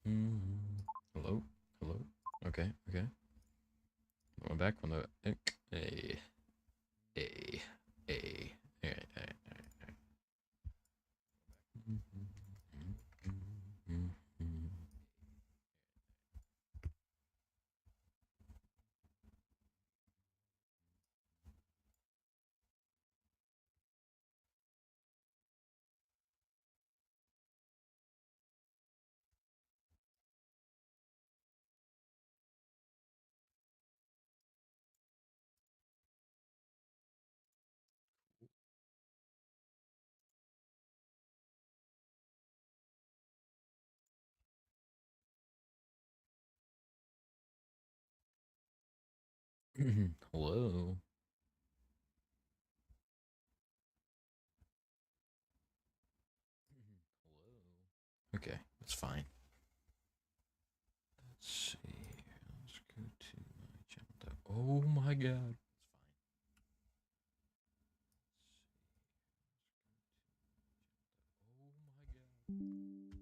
Mm. Hello? Hello? Okay, okay. Going back on the... Hey. Hey. Hey. Alright, alright, alright, alright. Hello? Hello? Okay, that's fine. Let's see. Let's go to my channel. Oh my god. Oh my god.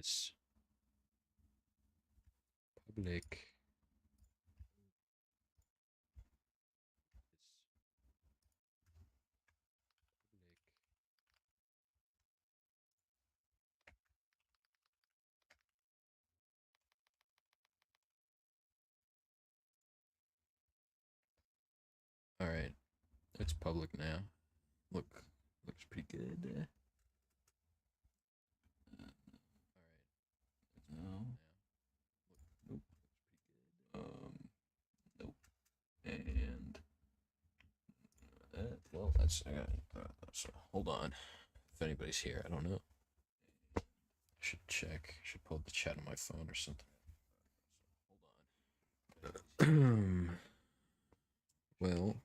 It's public. All right, it's public now. Looks pretty good. No. Nope. Nope. And well, that's so hold on. If anybody's here, I don't know. I should check. I should pull up the chat on my phone or something. Hold on. Well.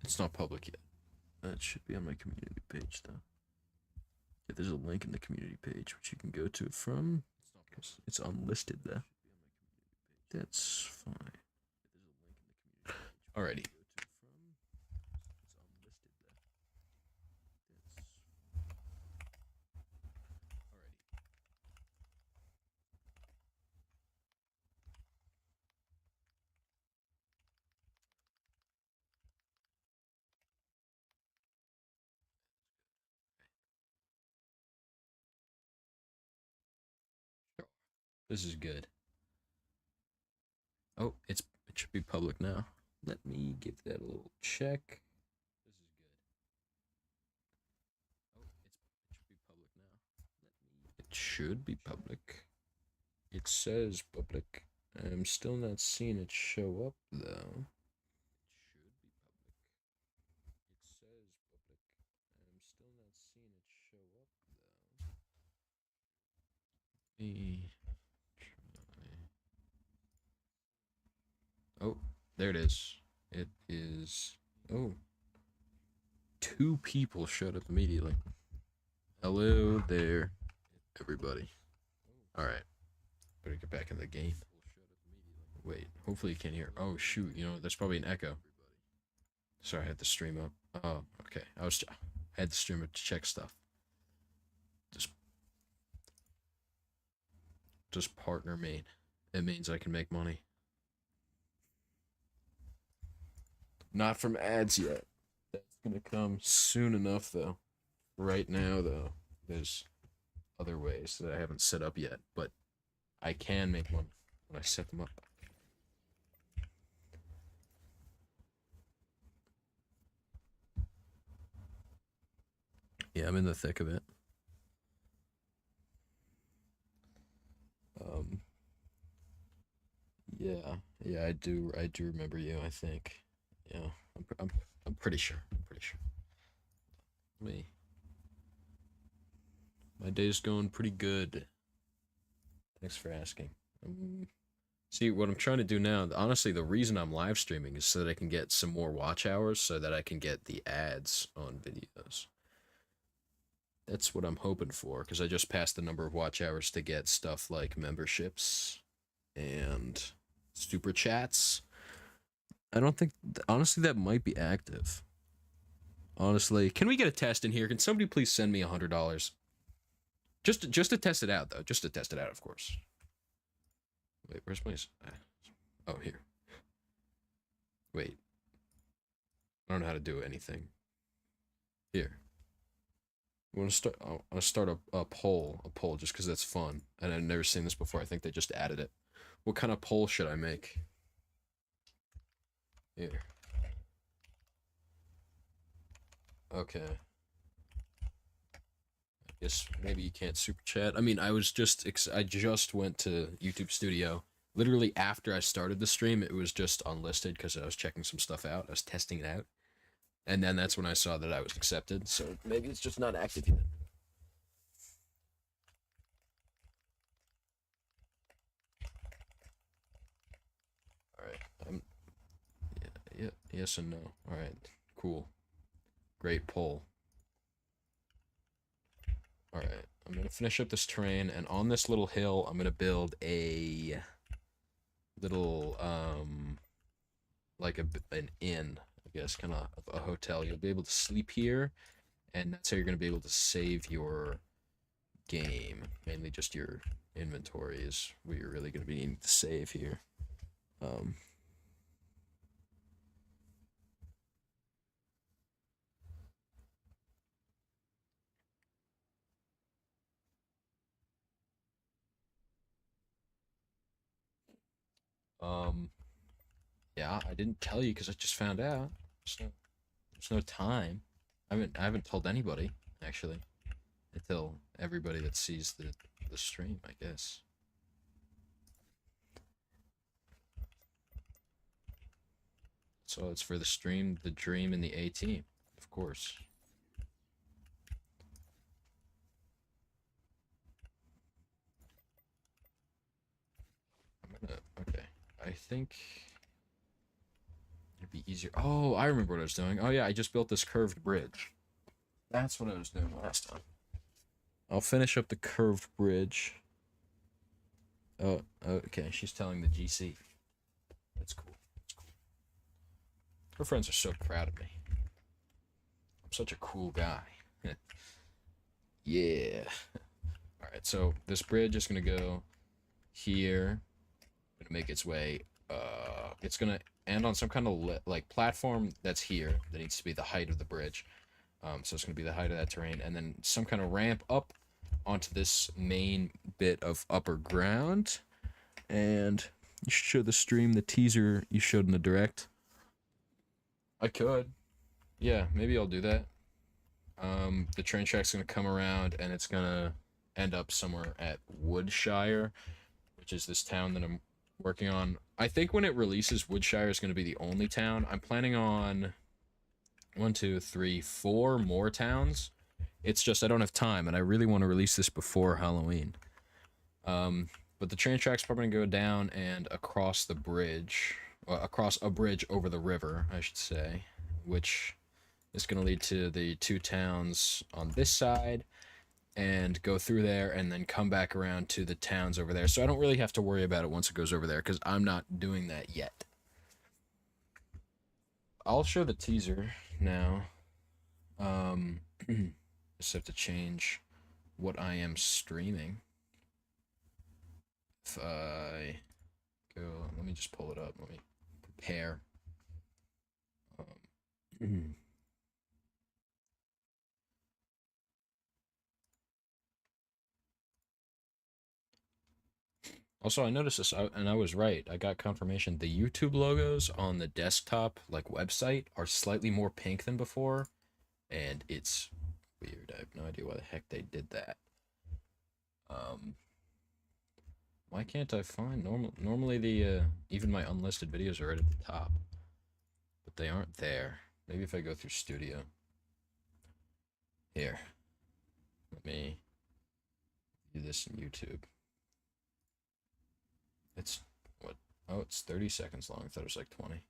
It's not public yet. It should be on my community page, though. Yeah, there's a link in the community page which you can go to from. It's unlisted, though. That's fine. Alrighty. This is good. Oh, it should be public now. Let me give that a little check. This is good. Oh, it should be public now. It says public. I'm still not seeing it show up though. It says public. I'm still not seeing it show up though. Oh, there it is. It is. Oh, 2 people showed up immediately. Hello there, everybody. All right, better get back in the game. Wait, hopefully you can't hear. Oh shoot, you know there's probably an echo. Sorry, I had the stream up. Oh, okay. I had the stream up to check stuff. Just partner main. It means I can make money. Not from ads yet. That's gonna come soon enough though. Right now though, there's other ways that I haven't set up yet, but I can make money when I set them up. Yeah, I'm in the thick of it. Yeah, I do remember you. I think, yeah, I'm pretty sure. Me, my day's going pretty good. Thanks for asking. See, what I'm trying to do now, honestly, the reason I'm live streaming is so that I can get some more watch hours, so that I can get the ads on videos. That's what I'm hoping for, because I just passed the number of watch hours to get stuff like memberships and super chats. I don't think, honestly, that might be active. Honestly, can we get a test in here? Can somebody please send me $100? Just to test it out, though. Just to test it out, of course. Wait, where's my... Oh, here. Wait. I don't know how to do anything. Here. I want to start a poll just because that's fun. And I've never seen this before. I think they just added it. What kind of poll should I make? Here. Okay. I guess maybe you can't super chat. I mean, I just went to YouTube Studio. Literally after I started the stream, it was just unlisted because I was checking some stuff out. I was testing it out. And then that's when I saw that I was accepted. So maybe it's just not active yet. Alright. Yeah, yes and no. Alright. Cool. Great poll. Alright, I'm gonna finish up this terrain, and on this little hill, I'm gonna build a little, like an inn, I guess, kind of a hotel. You'll be able to sleep here, and that's how you're gonna be able to save your game. Mainly just your inventory is what you're really gonna be needing to save here. Um, um, yeah, I didn't tell you because I just found out. There's no time. I haven't told anybody actually until everybody that sees the stream, I guess. So it's for the stream, the dream, and the A team, of course. Okay. I think it'd be easier. Oh, I remember what I was doing. Oh yeah, I just built this curved bridge. That's what I was doing last time. I'll finish up the curved bridge. Oh, okay. She's telling the GC. That's cool. That's cool. Her friends are so proud of me. I'm such a cool guy. Yeah. All right. So this bridge is gonna go here. Gonna make its way. It's gonna end on some kind of like platform that's here. That needs to be the height of the bridge. So it's gonna be the height of that terrain, and then some kind of ramp up onto this main bit of upper ground. And you should show the stream the teaser you showed in the direct. I could. Yeah, maybe I'll do that. The train track's gonna come around, and it's gonna end up somewhere at Woodshire, which is this town that I'm working on. I think when it releases, Woodshire is gonna be the only town. I'm planning on 1, 2, 3, 4 more towns. It's just I don't have time, and I really want to release this before Halloween. But the train track's probably gonna go down and across the bridge, across a bridge over the river, I should say, which is gonna lead to the 2 towns on this side, and go through there, and then come back around to the towns over there. So I don't really have to worry about it once it goes over there, because I'm not doing that yet. I'll show the teaser now. Just have to change what I am streaming. If I go, let me just pull it up. Let me prepare. Also, I noticed this, and I was right. I got confirmation. The YouTube logos on the desktop, like website, are slightly more pink than before, and it's weird. I have no idea why the heck they did that. Why can't I find normally the even my unlisted videos are right at the top, but they aren't there. Maybe if I go through Studio. Here, let me do this in YouTube. It's what? Oh, it's 30 seconds long. I thought it was like 20.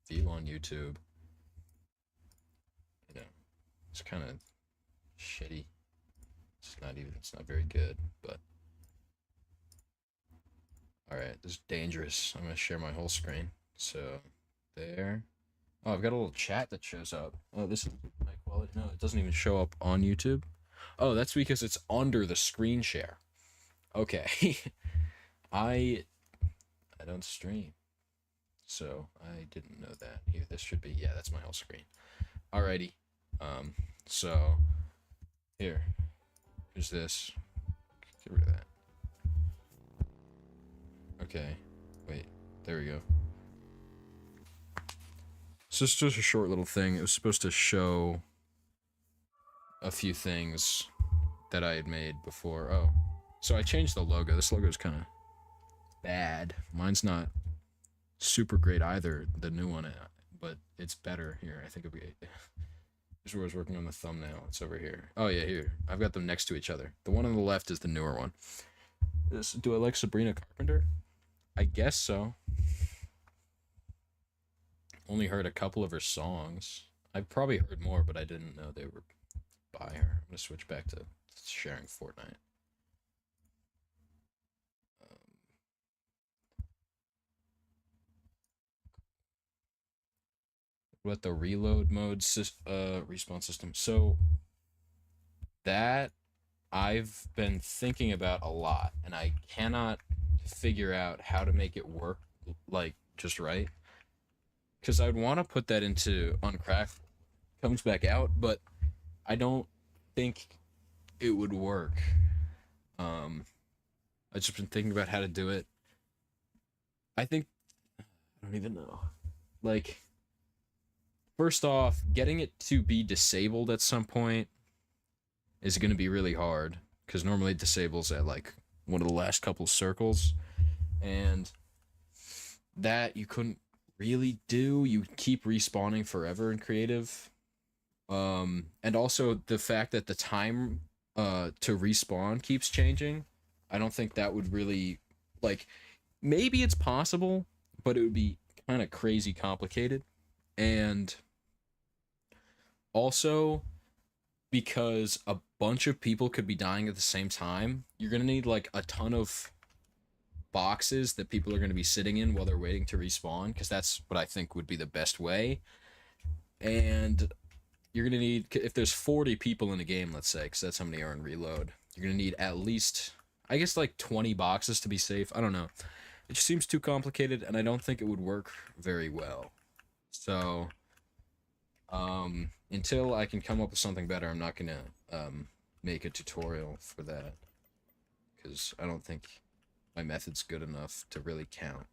View on YouTube. You know, it's kind of shitty. It's not very good, but all right, this is dangerous. I'm gonna share my whole screen. So there. Oh, I've got a little chat that shows up. Oh, this is high quality. No, it doesn't even show up on YouTube. Oh, that's because it's under the screen share. Okay. I don't stream, so I didn't know that. Here, this should be, yeah, that's my whole screen. Alrighty. So here's this. Get rid of that. Okay. Wait. There we go. So it's just a short little thing. It was supposed to show a few things that I had made before. Oh. So I changed the logo. This logo is kind of bad. Mine's not super great either, the new one, but it's better. Here, I think it'll be. Here's where I was working on the thumbnail. It's over here. Oh yeah, here. I've got them next to each other. The one on the left is the newer one. Do I like Sabrina Carpenter? I guess so. Only heard a couple of her songs. I've probably heard more, but I didn't know they were by her. I'm gonna switch back to sharing Fortnite. What the reload mode respawn system? So that I've been thinking about a lot, and I cannot figure out how to make it work like just right. Because I'd want to put that into Uncraft comes back out, but I don't think it would work. I've just been thinking about how to do it. I think I don't even know. Like, first off, getting it to be disabled at some point is going to be really hard because normally it disables at like one of the last couple circles, and that you couldn't really do. You keep respawning forever in creative. And also the fact that the time to respawn keeps changing. I don't think that would really, like, maybe it's possible, but it would be kind of crazy complicated. And also because a bunch of people could be dying at the same time, you're going to need like a ton of boxes that people are going to be sitting in while they're waiting to respawn, because that's what I think would be the best way. And you're going to need, if there's 40 people in a game, let's say, because that's how many are in reload, you're going to need at least, I guess, like 20 boxes to be safe. I don't know. It just seems too complicated, and I don't think it would work very well. So, until I can come up with something better, I'm not going to make a tutorial for that, because I don't think my method's good enough to really count.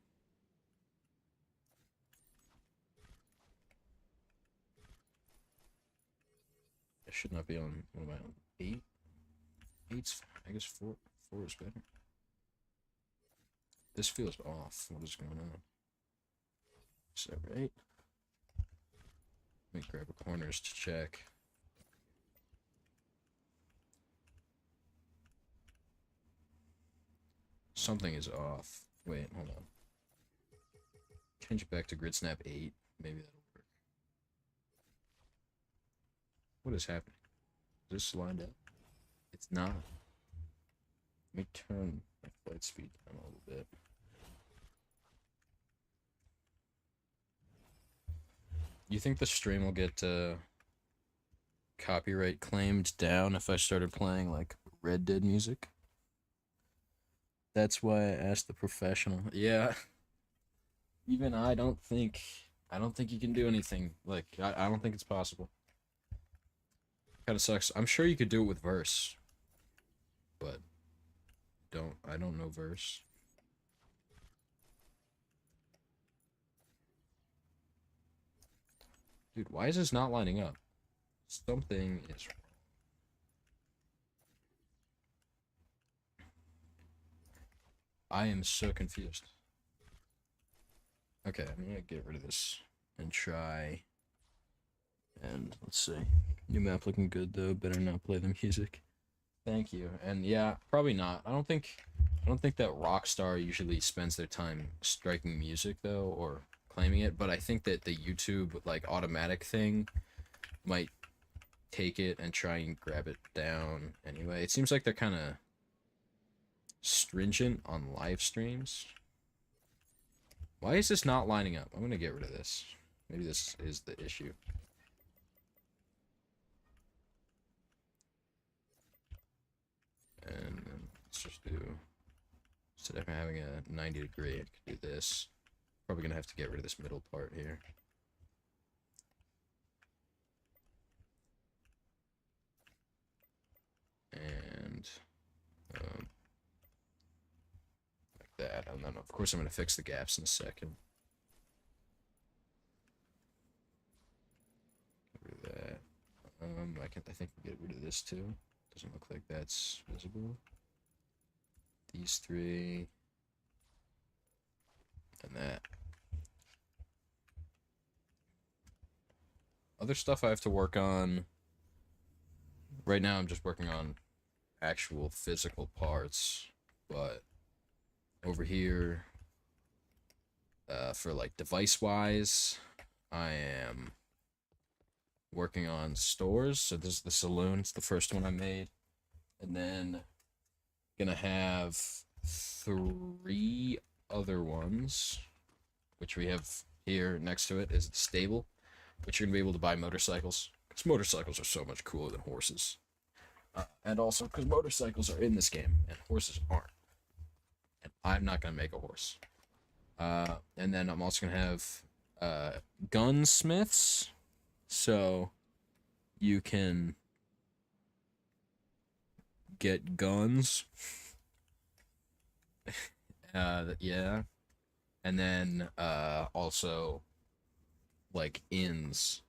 I should not be on, what am I on, 8? 8's, I guess 4 is better. This feels off. What is going on? Is that right? Let me grab a corners to check. Something is off. Wait, hold on. Change it back to grid snap 8. Maybe that'll work. What is happening? Is this lined up? It's not. Let me turn my flight speed down a little bit. You think the stream will get copyright claimed down if I started playing like Red Dead music? That's why I asked the professional. Yeah. Even I don't think you can do anything. Like, I don't think it's possible. Kind of sucks. I'm sure you could do it with verse, but I don't know verse. Dude, why is this not lining up? Something is wrong. I am so confused. Okay, I'm gonna get rid of this and try. And let's see. New map looking good though. Better not play the music. Thank you. And yeah, probably not. I don't think that Rockstar usually spends their time striking music though, or claiming it, but I think that the YouTube like automatic thing might take it and try and grab it down anyway. It seems like they're kind of stringent on live streams. Why is this not lining up? I'm gonna get rid of this. Maybe this is the issue. And let's just do, instead of having a 90 degree, I could do this. Probably gonna have to get rid of this middle part here. And like that. And then of course I'm gonna fix the gaps in a second. Get rid of that. I think we get rid of this too. Doesn't look like that's visible. These three. And that. Other stuff I have to work on. Right now I'm just working on actual physical parts, but over here, for like device wise, I am working on stores. So this is the saloon. It's the first one I made. And then gonna have 3 other ones, which we have here next to it is the stable, which you're gonna be able to buy motorcycles. Because motorcycles are so much cooler than horses. And also because motorcycles are in this game and horses aren't. And I'm not gonna make a horse. And then I'm also gonna have gunsmiths, so you can get guns. Yeah, and then also like inns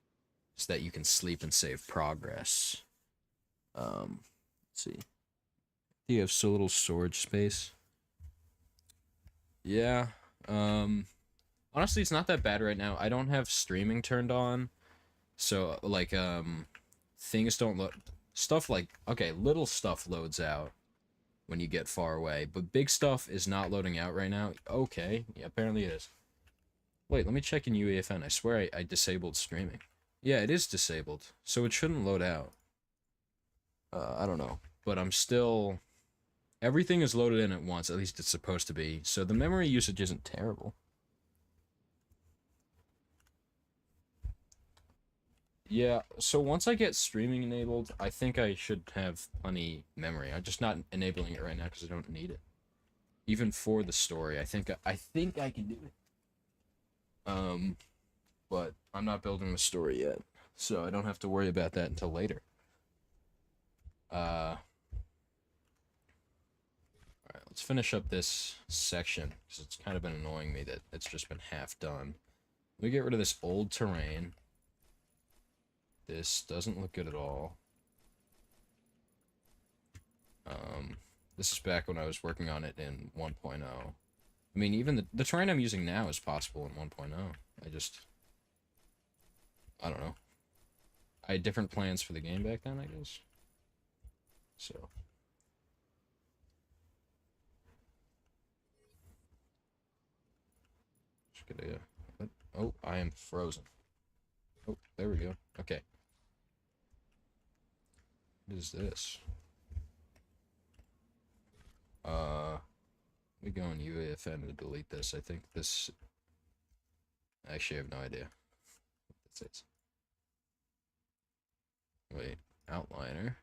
so that you can sleep and save progress. Let's see. Do you have so little storage space? Yeah. Honestly, it's not that bad right now. I don't have streaming turned on, so like things don't load. Stuff like okay, little stuff loads out when you get far away, but big stuff is not loading out right now. Okay, yeah, apparently it is. Wait, let me check in UEFN. I swear I disabled streaming. Yeah, it is disabled, so it shouldn't load out. I don't know, but I'm still. Everything is loaded in at once, at least it's supposed to be, so the memory usage isn't terrible. Yeah, so once I get streaming enabled, I think I should have plenty memory. I'm just not enabling it right now because I don't need it. Even for the story, I think I can do it. But I'm not building the story yet, so I don't have to worry about that until later. Alright, let's finish up this section, because it's kind of been annoying me that it's just been half done. Let me get rid of this old terrain. This doesn't look good at all. This is back when I was working on it in 1.0. I mean, even the terrain I'm using now is possible in 1.0. I don't know. I had different plans for the game back then, I guess. So. Just gonna, oh, I am frozen. Oh, there we go. Okay. What is this? We go in UAFN to delete this. I think this. Actually, I have no idea what this is. Wait, outliner.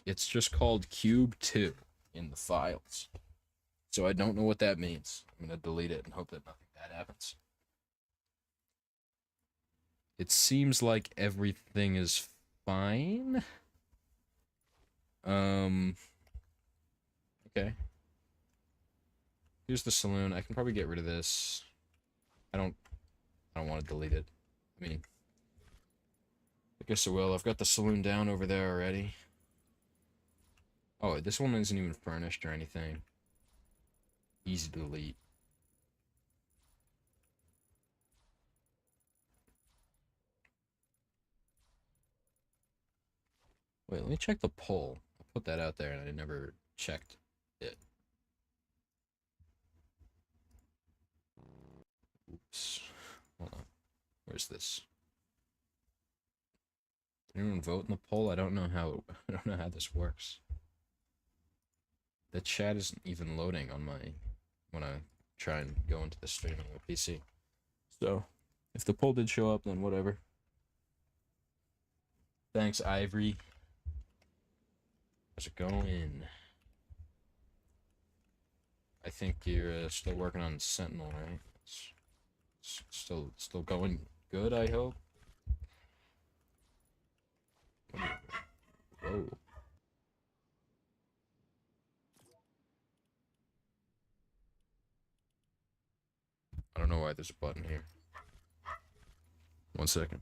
It's just called Cube 2 in the files. So I don't know what that means. I'm gonna delete it and hope that nothing bad happens. It seems like everything is fine. Okay. Here's the saloon. I can probably get rid of this. I don't want to delete it. I mean, I guess I will. I've got the saloon down over there already. Oh, this one isn't even furnished or anything. Easy to delete. Wait, let me check the poll. I put that out there and I never checked it. Oops. Hold on. Where's this? Did anyone vote in the poll? I don't know how I don't know how this works. The chat isn't even loading on my when I try and go into the streaming with PC. So, if the poll did show up, then whatever. Thanks, Ivory. How's it going? I think you're still working on Sentinel, right? It's still going good, I hope. Whoa. I don't know why there's a button here. 1 second.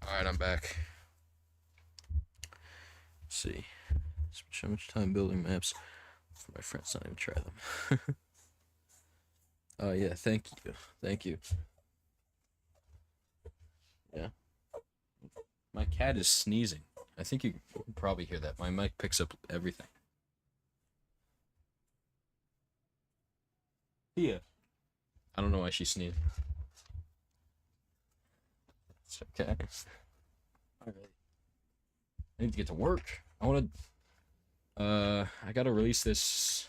Alright, I'm back. Let's see. Spend so much time building maps for my friends not even try them. Oh yeah, thank you. Thank you. Yeah. My cat is sneezing. I think you can probably hear that. My mic picks up everything. Yeah. I don't know why she's sneezing. It's okay. Alright. I need to get to work. I gotta release this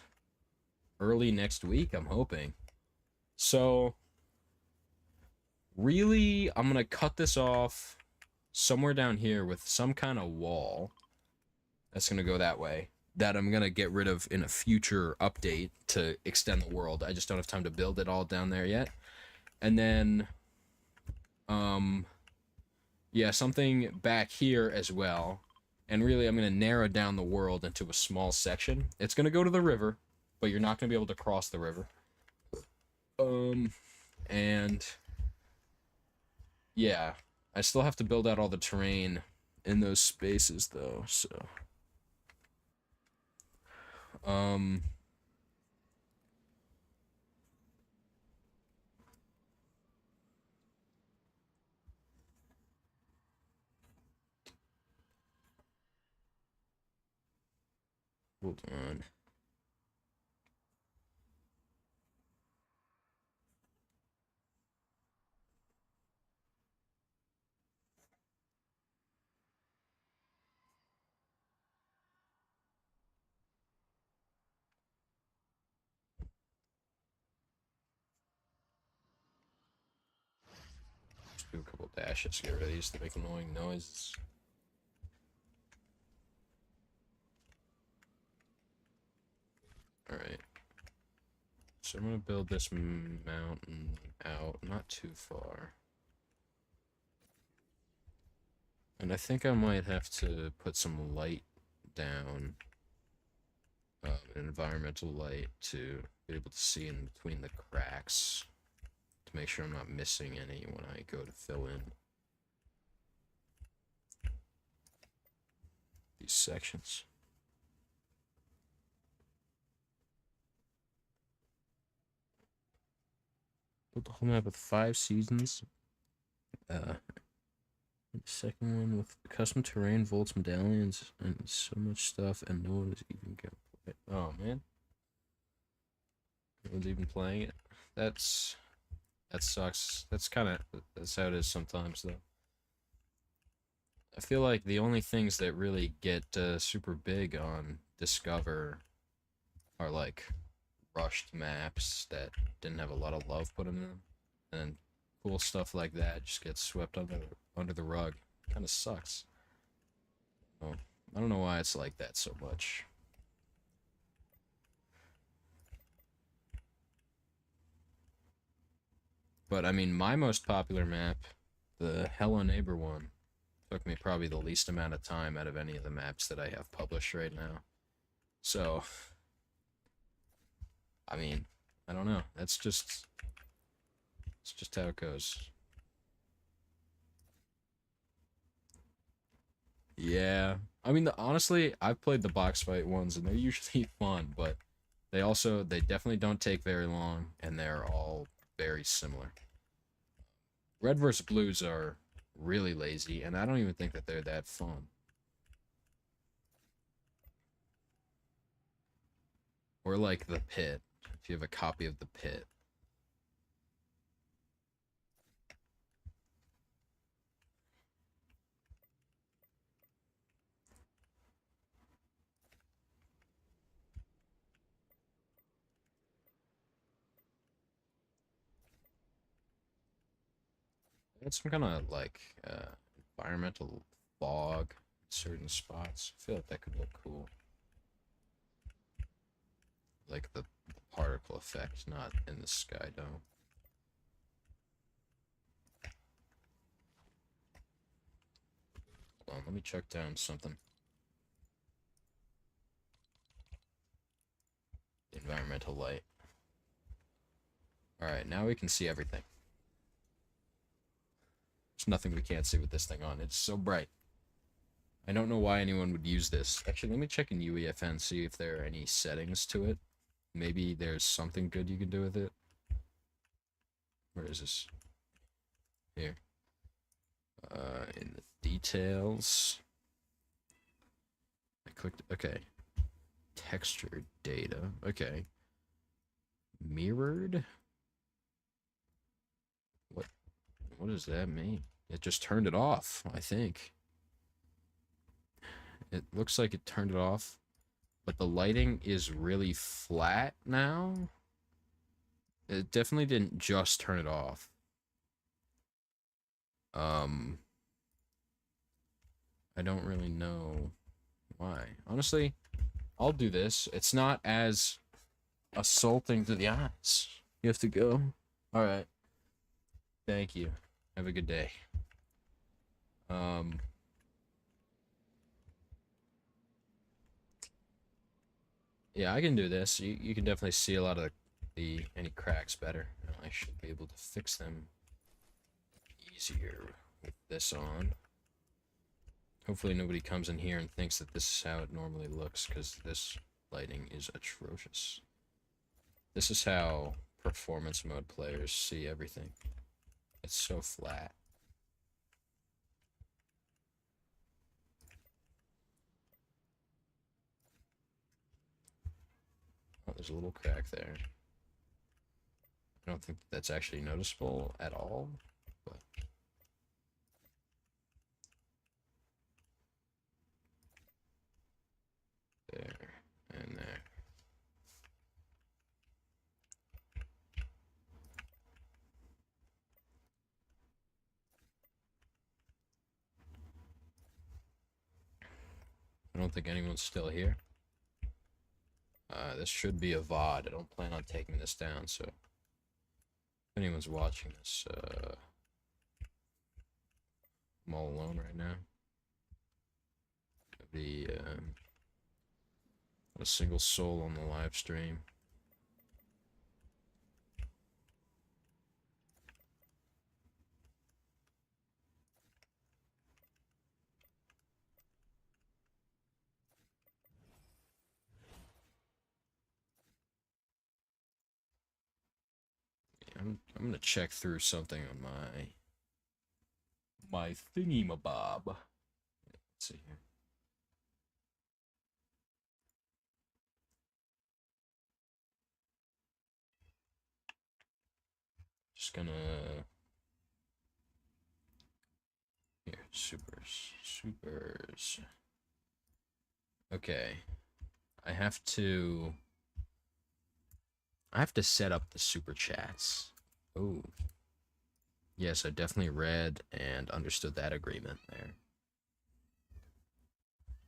early next week, I'm hoping. So, really, I'm gonna cut this off somewhere down here with some kind of wall. That's gonna go that way. That I'm gonna get rid of in a future update to extend the world. I just don't have time to build it all down there yet. And then, yeah, something back here as well. And really, I'm gonna narrow down the world into a small section. It's gonna go to the river, but you're not gonna be able to cross the river. And yeah, I still have to build out all the terrain in those spaces though, so hold on. Just do a couple dashes, get rid of these to make annoying noises. Alright. So I'm gonna build this mountain out, not too far. And I think I might have to put some light down, an environmental light to be able to see in between the cracks to make sure I'm not missing any when I go to fill in these sections. Built the whole map with 5 seasons. The second one with custom terrain, vaults, medallions, and so much stuff, and no one is even gonna play it. Oh man, no one's even playing it. That sucks. That's how it is sometimes though. I feel like the only things that really get super big on Discover are like rushed maps that didn't have a lot of love put in them, and cool stuff like that just gets swept under the rug. Kind of sucks. Oh, I don't know why it's like that so much. But I mean, my most popular map, the Hello Neighbor one, took me probably the least amount of time out of any of the maps that I have published right now. So, I mean, I don't know. It's just how it goes. Yeah. I mean, honestly, I've played the box fight ones, and they're usually fun, but they definitely don't take very long, and they're all very similar. Red versus blues are really lazy, and I don't even think that they're that fun. Or like the pit, if you have a copy of the pit. It's some kind of like environmental fog in certain spots. I feel like that could look cool. Like the particle effect, not in the sky dome. Hold on, let me check down something. Environmental light. Alright, now we can see everything. There's nothing we can't see with this thing on. It's so bright. I don't know why anyone would use this. Actually, let me check in UEFN, see if there are any settings to it. Maybe there's something good you can do with it. Where is this? Here. In the details. I clicked, okay. Texture data, okay. Mirrored? What does that mean? It just turned it off, I think. It looks like it turned it off, but the lighting is really flat now. It definitely didn't just turn it off. I don't really know why. Honestly, I'll do this. It's not as assaulting to the eyes. You have to go? Alright. Thank you. Have a good day. Yeah, I can do this. You can definitely see a lot of any cracks better. I should be able to fix them easier with this on. Hopefully nobody comes in here and thinks that this is how it normally looks, because this lighting is atrocious. This is how performance mode players see everything. It's so flat. Oh, there's a little crack there. I don't think that's actually noticeable at all, but there and there. I don't think anyone's still here. This should be a VOD. I don't plan on taking this down, so if anyone's watching this, I'm all alone right now. Not a single soul on the live stream. I'm gonna check through something on my thingy-mabob. Let's see here. Just gonna here, supers. Okay. I have to set up the super chats. Oh. Yes, I definitely read and understood that agreement there.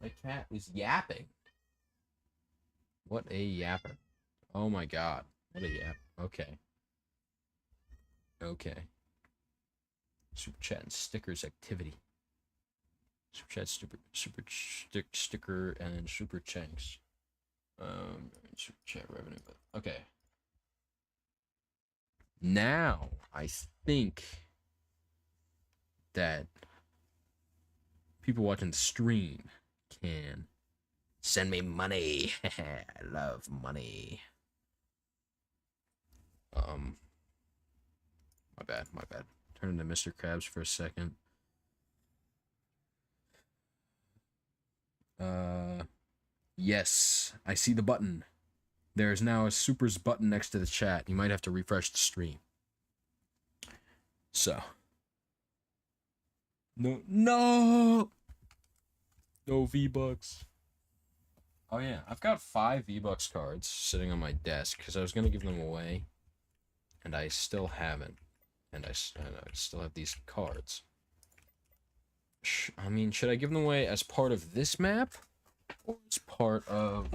My cat is yapping. What a yapper. Oh my god. What a yap. Okay. Okay. Super chat and stickers activity. Super chat, sticker, and super chanks. Super chat revenue. Okay. Now, I think that people watching the stream can send me money. I love money. My bad. Turn into Mr. Krabs for a second. Yes, I see the button. There is now a supers button next to the chat. You might have to refresh the stream. So. No V-Bucks. Oh yeah, I've got 5 V-Bucks cards sitting on my desk because I was going to give them away. And I still haven't. And I still have these cards. I mean, should I give them away as part of this map? Or as part of...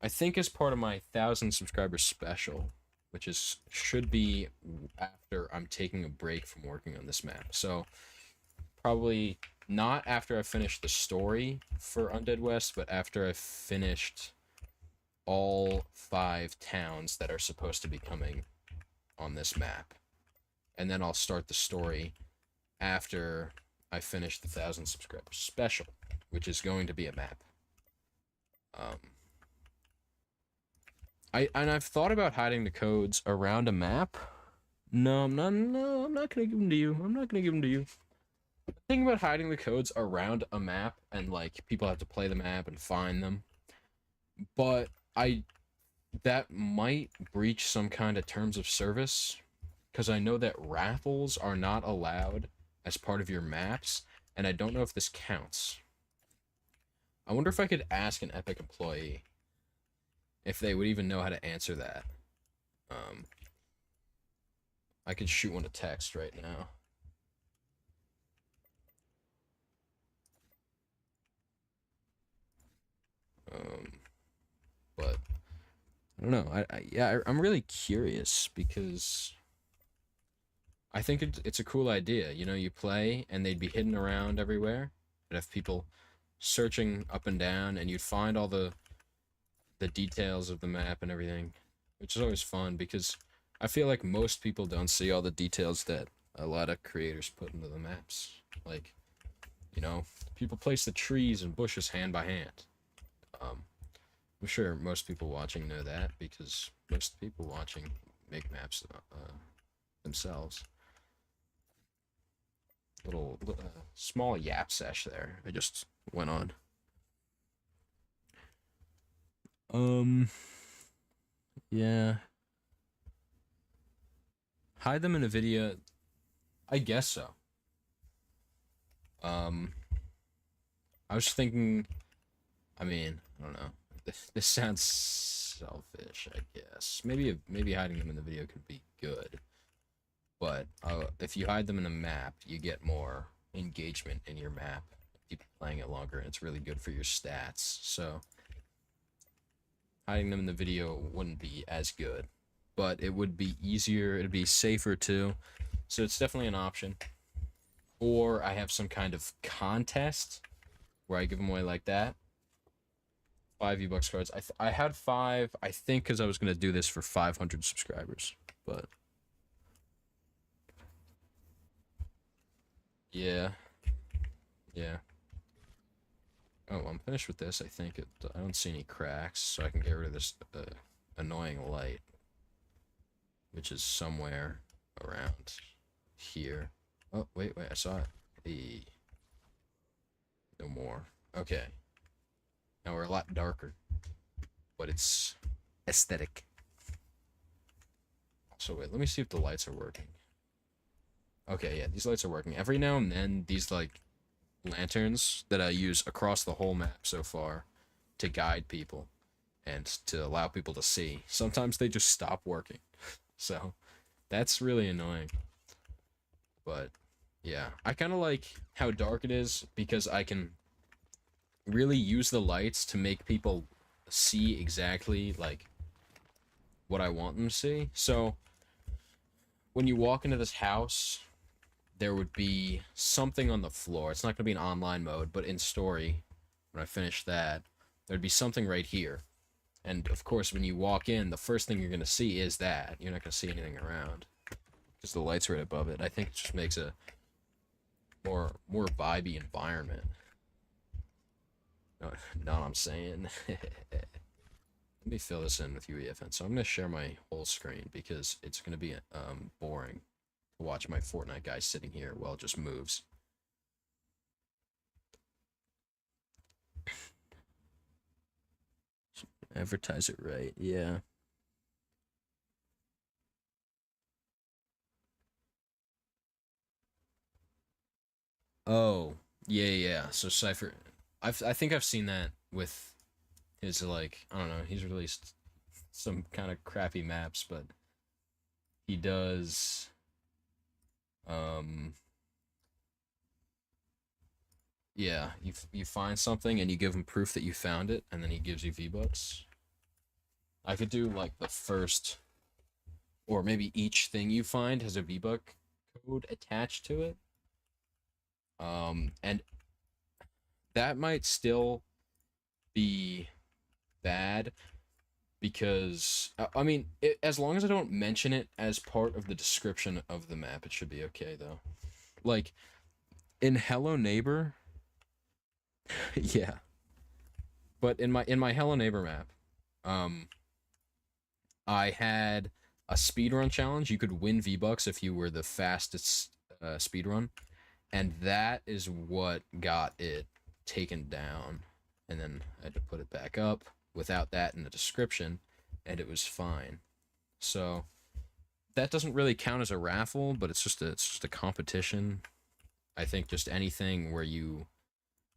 I think as part of my 1,000 subscriber special. Which should be after I'm taking a break from working on this map. So, probably not after I finish the story for Undead West, but after I've finished all 5 towns that are supposed to be coming on this map. And then I'll start the story after I finish the 1,000 subscribers special, which is going to be a map. I've thought about hiding the codes around a map. No, I'm not. No, I'm not gonna give them to you. I'm not gonna give them to you. Thinking about hiding the codes around a map, and like people have to play the map and find them. But that might breach some kind of terms of service, because I know that raffles are not allowed as part of your maps, and I don't know if this counts. I wonder if I could ask an Epic employee if they would even know how to answer that. I could shoot one a text right now. But I don't know. I'm really curious because I think it's a cool idea. You know, you play and they'd be hidden around everywhere. You'd have people searching up and down, and you'd find all the details of the map and everything, which is always fun because I feel like most people don't see all the details that a lot of creators put into the maps. Like, you know, people place the trees and bushes hand by hand. I'm sure most people watching know that because most people watching make maps themselves. Little small yap sesh there. I just went on. Yeah. Hide them in a video. I guess so. I was thinking. I mean, I don't know. This sounds selfish, I guess. Maybe hiding them in the video could be good. But if you hide them in a map, you get more engagement in your map. People playing it longer, and it's really good for your stats. So hiding them in the video wouldn't be as good, but it would be easier. It'd be safer too. So it's definitely an option. Or I have some kind of contest where I give them away like that. 5 V-Bucks cards. I had 5, I think, because I was going to do this for 500 subscribers. But yeah. Yeah. Oh, I'm finished with this. I think I don't see any cracks, so I can get rid of this annoying light, which is somewhere around here. Oh, wait, I saw it. No more. Okay. Now we're a lot darker, but it's aesthetic. So wait, let me see if the lights are working. Okay, yeah, these lights are working. Every now and then, these, like, lanterns that I use across the whole map so far to guide people and to allow people to see, sometimes they just stop working. So that's really annoying. But yeah, I kind of like how dark it is because I can really use the lights to make people see exactly like what I want them to see. So when you walk into this house, there would be something on the floor. It's not going to be in online mode, but in story, when I finish that, there'd be something right here. And of course, when you walk in, the first thing you're going to see is that. You're not going to see anything around because the light's right above it. I think it just makes a more vibey environment. Know what I'm saying? Let me fill this in with UEFN. So I'm going to share my whole screen because it's going to be boring to watch my Fortnite guy sitting here while it just moves. Advertise it right, yeah. Oh, yeah. So Cypher, I think I've seen that with his, like, I don't know, he's released some kind of crappy maps, but he does, yeah, you find something and you give him proof that you found it, and then he gives you V-Bucks. I could do, like, the first, or maybe each thing you find has a V-Buck code attached to it. And that might still be bad because I mean, as long as I don't mention it as part of the description of the map, it should be okay though. Like, In Hello Neighbor, yeah. But in my Hello Neighbor map, um, I had a speedrun challenge. You could win V-Bucks if you were the fastest speedrun, and that is what got it taken down. And then I had to put it back up without that in the description, and it was fine. So that doesn't really count as a raffle, but it's just a competition. I think just anything where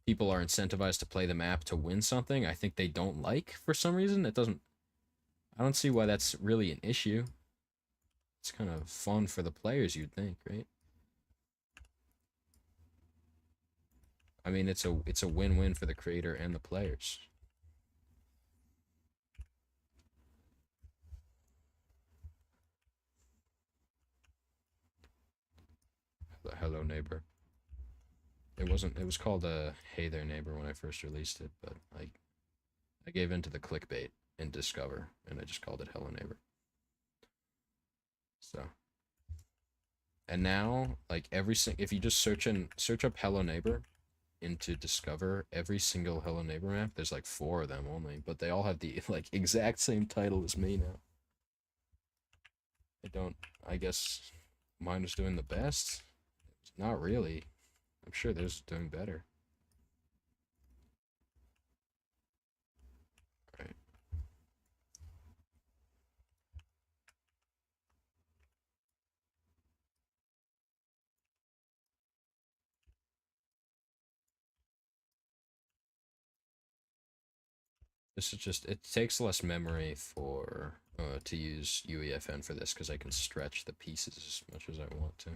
people are incentivized to play the map to win something, I think they don't like for some reason. I don't see why that's really an issue. It's kind of fun for the players, you'd think, right? I mean, it's a win-win for the creator and the players. Hello Neighbor. It wasn't. It was called Hey There Neighbor when I first released it, but I gave in to the clickbait in Discover, and I just called it Hello Neighbor. So, and now like if you just search up Hello Neighbor into Discover, every single Hello Neighbor map, there's like 4 of them only, but they all have the like exact same title as me now. I guess mine was doing the best. Not really. I'm sure theirs is doing better. All right. This is just, it takes less memory for to use UEFN for this because I can stretch the pieces as much as I want to.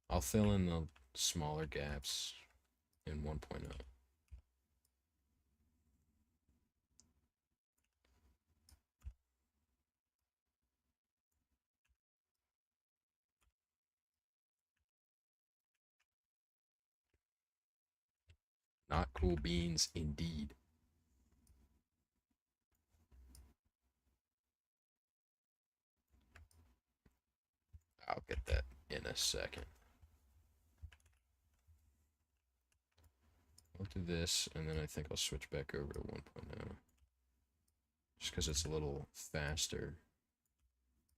I'll fill in the smaller gaps in 1.0. Not cool beans, indeed. I'll get that in a second. I'll do this, and then I think I'll switch back over to 1.0. Just because it's a little faster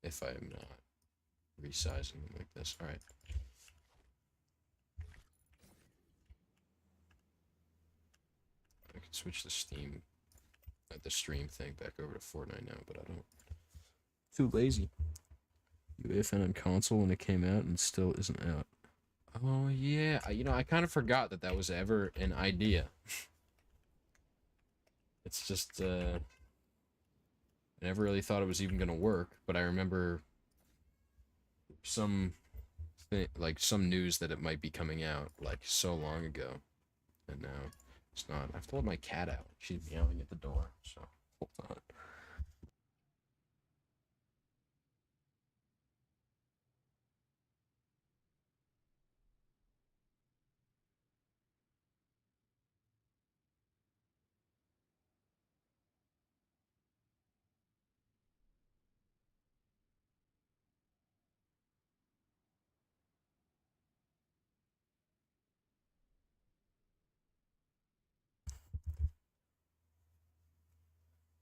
if I'm not resizing them like this. Alright. I can switch the stream thing back over to Fortnite now, but I don't. Too lazy. UEFN on console when it came out and still isn't out. Oh yeah, I kind of forgot that was ever an idea. It's just I never really thought it was even gonna work, but I remember some news that it might be coming out like so long ago, and now it's not. I've told my cat out. She's meowing at the door, so hold on.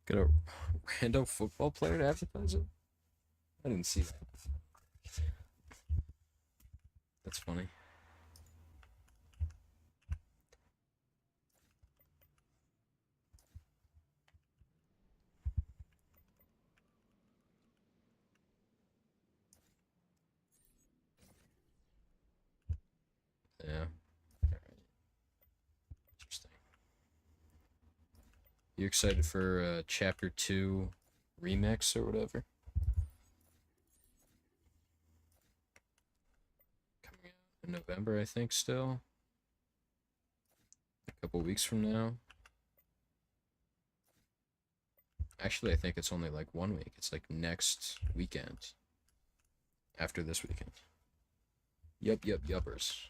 Get a random football player to advertise it? I didn't see that. That's funny. Yeah. Interesting. You excited for Chapter 2 remix or whatever? Coming out in November, I think, still. A couple weeks from now. Actually, I think it's only like 1 week. It's like next weekend. After this weekend. Yuppers.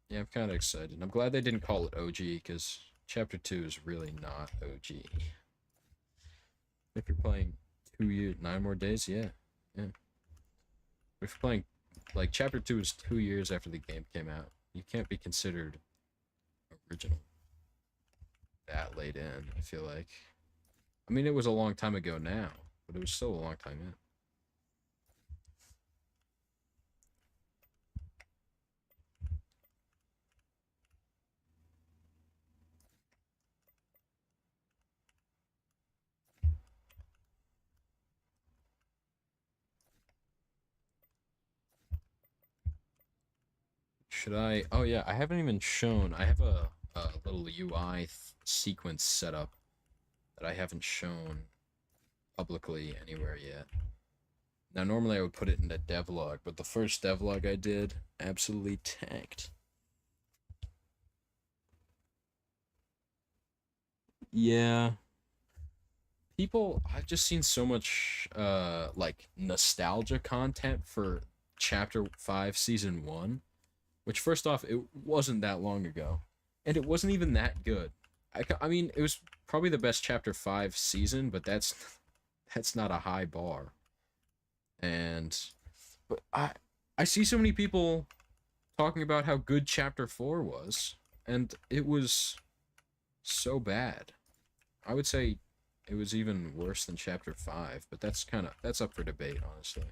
Yeah, I'm kind of excited. I'm glad they didn't call it OG, because Chapter 2 is really not OG. If you're playing 2 years, 9 more days, yeah. If you're playing like chapter 2 is 2 years after the game came out. You can't be considered original that late in, I feel like. I mean, it was a long time ago now, but it was still a long time in. Should I? Oh yeah, I haven't even shown. I have a little UI sequence set up that I haven't shown publicly anywhere yet. Now, normally I would put it in a devlog, but the first devlog I did absolutely tanked. Yeah. People, I've just seen so much, like, nostalgia content for Chapter 5, Season 1, which, first off, it wasn't that long ago, and it wasn't even that good. I mean, it was probably the best Chapter 5 season, but that's not a high bar. And, but I see so many people talking about how good Chapter 4 was, and it was so bad. I would say it was even worse than Chapter 5, but that's up for debate, honestly.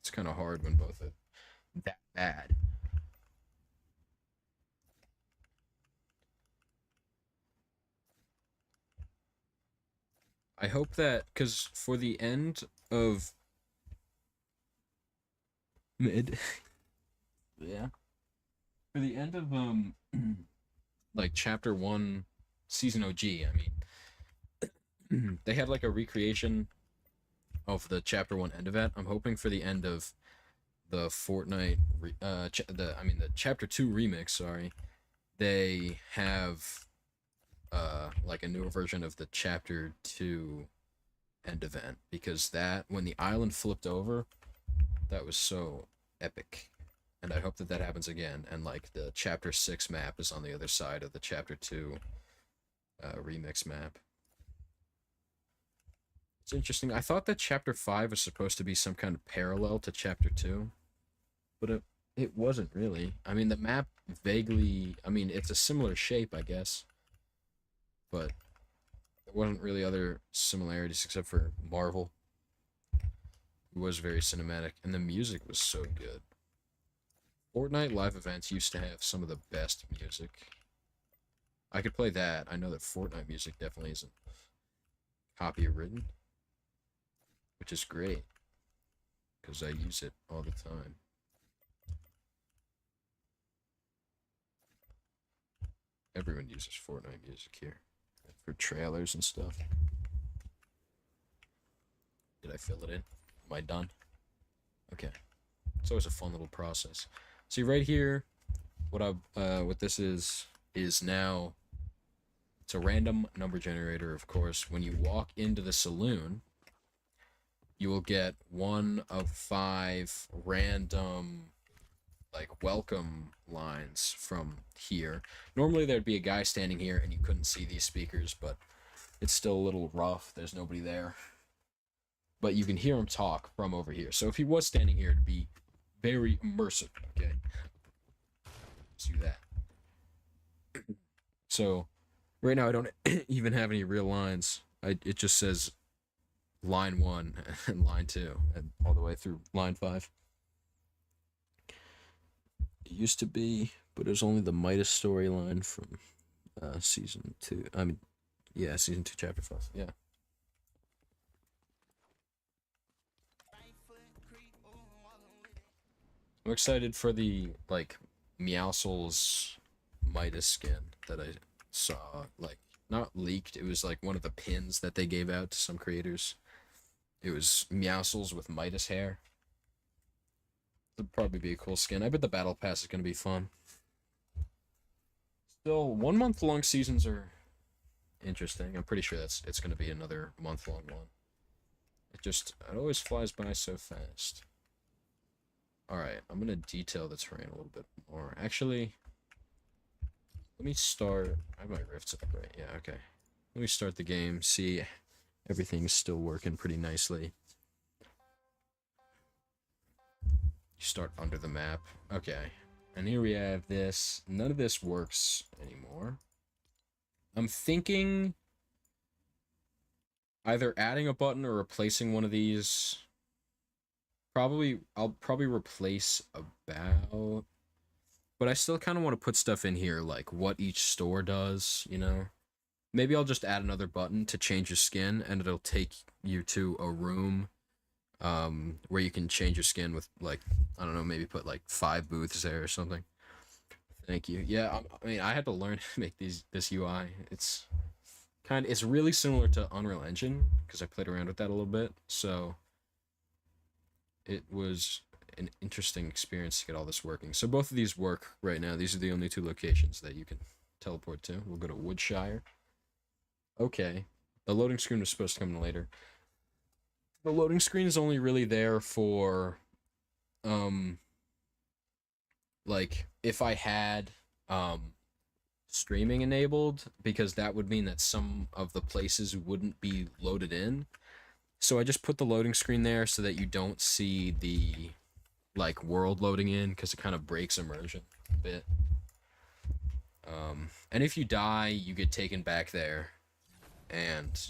It's kind of hard when both are that bad. I hope that, because for the end of mid, yeah, for the end of like Chapter 1 Season OG, I mean, they had like a recreation of the Chapter 1 end event. I'm hoping for the end of the Fortnite the Chapter 2 remix, sorry, they have like a newer version of the Chapter 2 end event, because that, when the island flipped over, that was so epic. And I hope that that happens again, and like the Chapter 6 map is on the other side of the Chapter 2 remix map. It's interesting. I thought that Chapter 5 was supposed to be some kind of parallel to Chapter 2, but it wasn't really. I mean, the map vaguely, I mean, it's a similar shape, I guess, but there wasn't really other similarities except for Marvel. It was very cinematic, and the music was so good. Fortnite live events used to have some of the best music. I could play that. I know that Fortnite music definitely isn't copywritten, which is great, because I use it all the time. Everyone uses Fortnite music here for trailers and stuff. Did I fill it in? Am I done? Okay. It's always a fun little process. See right here, what this is now, it's a random number generator, of course. When you walk into the saloon, you will get 1 of 5 random like welcome lines from here. Normally there'd be a guy standing here and you couldn't see these speakers, but it's still a little rough. There's nobody there. But you can hear him talk from over here. So if he was standing here, it'd be very immersive, okay? Let's do that. So right now I don't even have any real lines. It just says line 1 and line 2 and all the way through line 5. It used to be, but it was only the Midas storyline from season 2. I mean, yeah, season 2, chapter 5. Yeah. I'm excited for the like Meowscles Midas skin that I saw, like, not leaked. It was like one of the pins that they gave out to some creators. It was Meowscles with Midas hair. It'd probably be a cool skin. I bet the battle pass is gonna be fun. Still, 1 month long seasons are interesting. I'm pretty sure it's gonna be another month-long one. It always flies by so fast. Alright, I'm gonna detail the terrain a little bit more. Actually, let me start. I have my rifts up, right? Yeah, okay. Let me start the game, see everything's still working pretty nicely. You start under the map. Okay. And here we have this. None of this works anymore. I'm thinking either adding a button or replacing one of these. I'll probably replace about, but I still kind of want to put stuff in here, like what each store does, you know? Maybe I'll just add another button to change your skin, and it'll take you to a room where you can change your skin with, like, I don't know, maybe put like 5 booths there or something. Thank you. Yeah, I mean, I had to learn to make this UI. It's really similar to Unreal Engine because I played around with that a little bit. So it was an interesting experience to get all this working. So both of these work right now. These are the only 2 locations that you can teleport to. We'll go to Woodshire. Okay. The loading screen was supposed to come in later. The loading screen is only really there for like if I had streaming enabled, because that would mean that some of the places wouldn't be loaded in. So I just put the loading screen there so that you don't see the like world loading in, because it kind of breaks immersion a bit. And if you die, you get taken back there and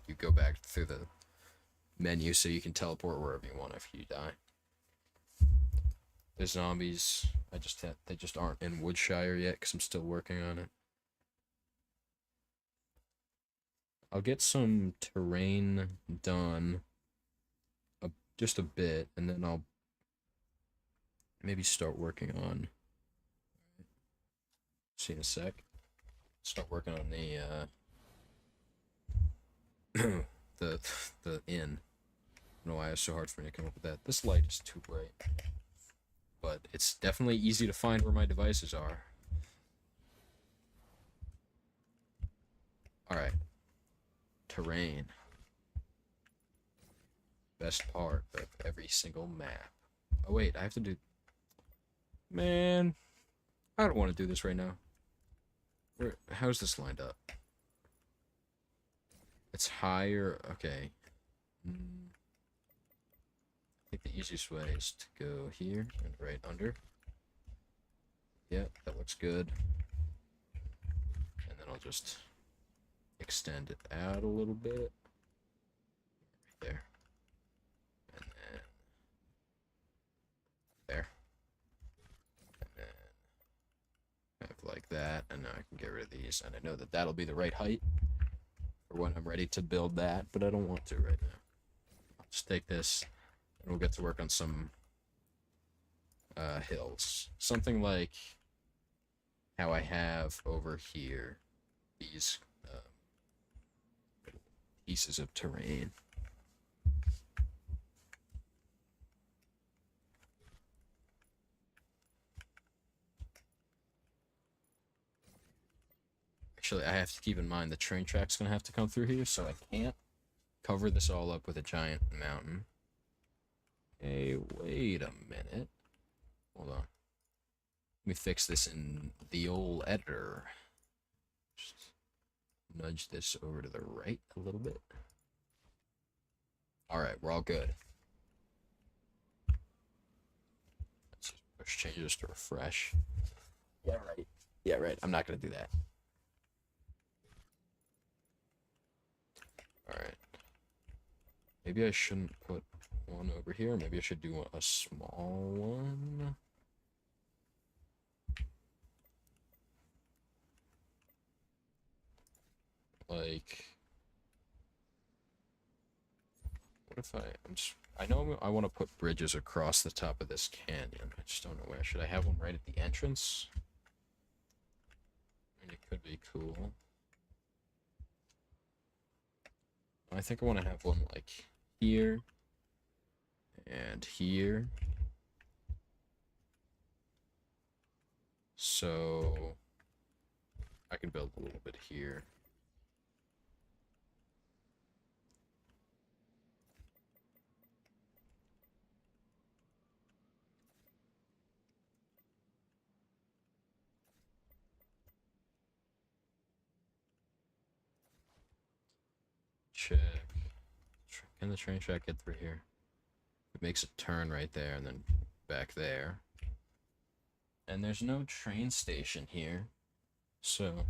you go back through the menu so you can teleport wherever you want after you die. The zombies, they just aren't in Woodshire yet because I'm still working on it. I'll get some terrain done just a bit, and then I'll maybe start working on, see in a sec, start working on the the inn. I don't know why it's so hard for me to come up with that. This light is too bright, but it's definitely easy to find where my devices are. Alright. Terrain. Best part of every single map. Oh wait, I have to do... Man, I don't want to do this right now. How's this lined up? It's higher, okay. I think the easiest way is to go here and right under. Yep, that looks good. And then I'll just extend it out a little bit. Right there. And then there. And then kind of like that. And now I can get rid of these. And I know that that'll be the right height for when I'm ready to build that, but I don't want to right now. I'll just take this and we'll get to work on some hills. Something like how I have over here these pieces of terrain. Actually, I have to keep in mind the train track's gonna have to come through here, so I can't cover this all up with a giant mountain. Hey, wait a minute. Hold on. Let me fix this in the old editor. Just nudge this over to the right a little bit. Alright, we're all good. Let's just push changes to refresh. Yeah, right. Yeah, right. I'm not gonna do that. Alright. Maybe I shouldn't put one over here. Maybe I should do a small one. Like, what if I know I want to put bridges across the top of this canyon. I just don't know where. Should I have one right at the entrance? I mean, it could be cool. I think I want to have one like here and here. So I can build a little bit here. Check. Can the train track get through here? It makes a turn right there, and then back there. And there's no train station here. So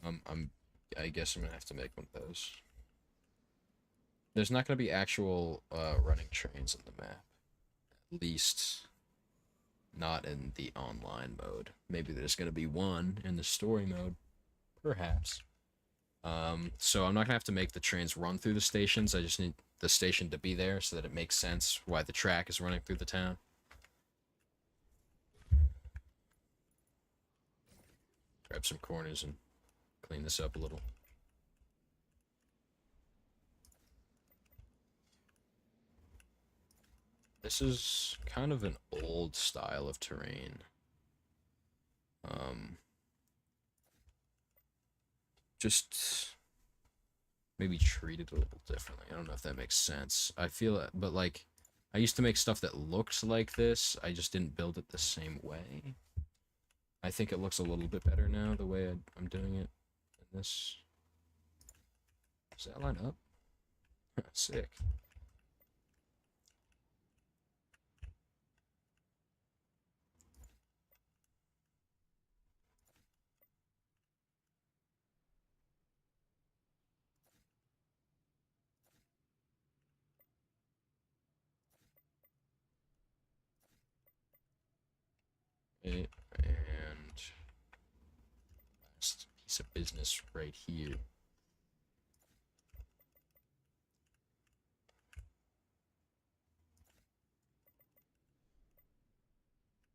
I guess I'm gonna have to make one of those. There's not gonna be actual running trains on the map. At least not in the online mode. Maybe there's gonna be one in the story mode. Perhaps. So I'm not gonna have to make the trains run through the stations. I just need the station to be there so that it makes sense why the track is running through the town. Grab some corners and clean this up a little. This is kind of an old style of terrain. Just maybe treat it a little differently. I don't know if that makes sense. I feel it, but like, I used to make stuff that looked like this. I just didn't build it the same way. I think it looks a little bit better now, the way I'm doing it in this. Does that line up? Sick. And last piece of business right here.